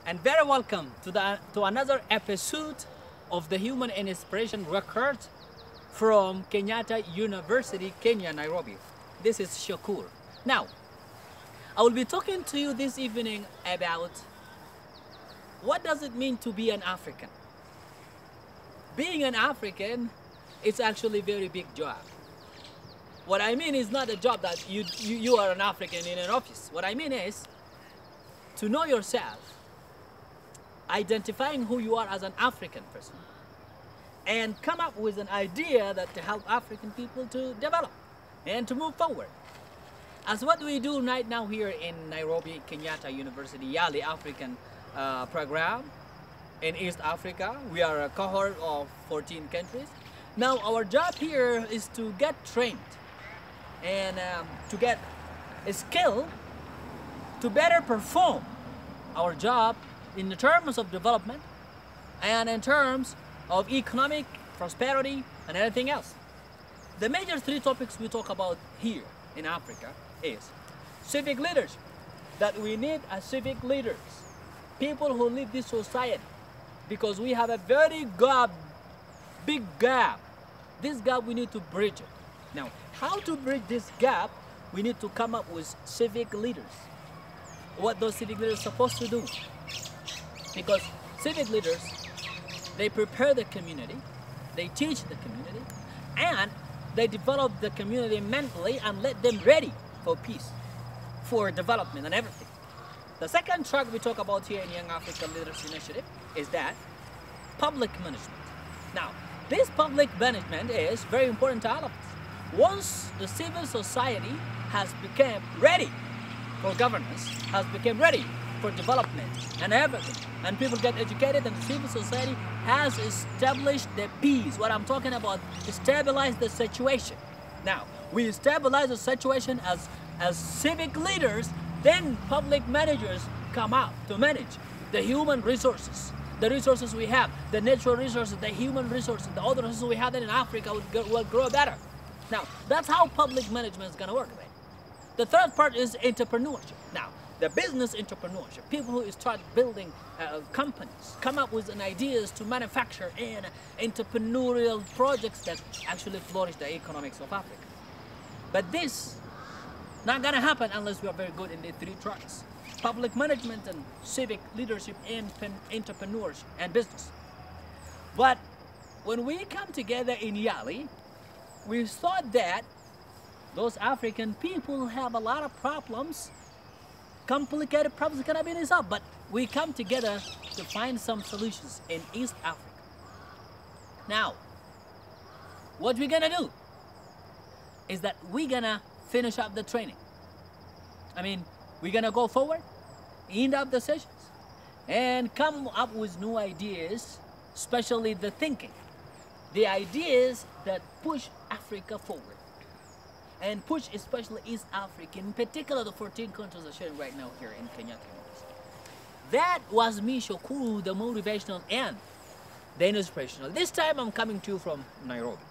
and very welcome to another episode of the Human Inspiration Record from Kenyatta University, Kenya, Nairobi. This is Shakur. Now, I will be talking to you this evening about what does it mean to be an African. Being an African is actually a very big job. What I mean is not a job that you are an African in an office. What I mean is to know yourself, identifying who you are as an African person, and come up with an idea that to help African people to develop and to move forward. As what we do right now here in Nairobi, Kenyatta University, Yali African program in East Africa. We are a cohort of 14 countries. Now our job here is to get trained and to get a skill to better perform our job in the terms of development and in terms of economic prosperity and everything else. The major three topics we talk about here in Africa is civic leadership, that we need as civic leaders, people who lead this society, because we have a very big gap. This gap we need to bridge it. Now, how to bridge this gap? We need to come up with civic leaders. What those civic leaders are supposed to do. Because civic leaders, they prepare the community, they teach the community, and they develop the community mentally and let them ready for peace, for development and everything. The second track we talk about here in Young African Leaders Initiative is that public management. Now, this public management is very important to all of us. Once the civil society has become ready for governance, has become ready for development and everything, and people get educated, and civil society has established the peace. What I'm talking about is stabilize the situation. Now, we stabilize the situation as civic leaders, then public managers come out to manage the human resources. The resources we have, the natural resources, the human resources, the other resources we have in Africa will grow better. Now, that's how public management is going to work, right? The third part is entrepreneurship. Now, the business entrepreneurship, people who start building companies, come up with ideas to manufacture and entrepreneurial projects that actually flourish the economics of Africa. But this not going to happen unless we are very good in the three tracks: public management and civic leadership and entrepreneurship and business. But when we come together in Yali, we thought that those African people have a lot of problems, complicated problems cannot be resolved, but we come together to find some solutions in East Africa. Now, what we're gonna do is that we're gonna finish up the training. We're gonna go forward, end up the sessions, and come up with new ideas, especially the thinking, the ideas that push Africa forward, and push especially East Africa, in particular the 14 countries are sharing right now here in Kenyatta University. That was me, Shokuru, the motivational and the inspirational. This time I'm coming to you from Nairobi.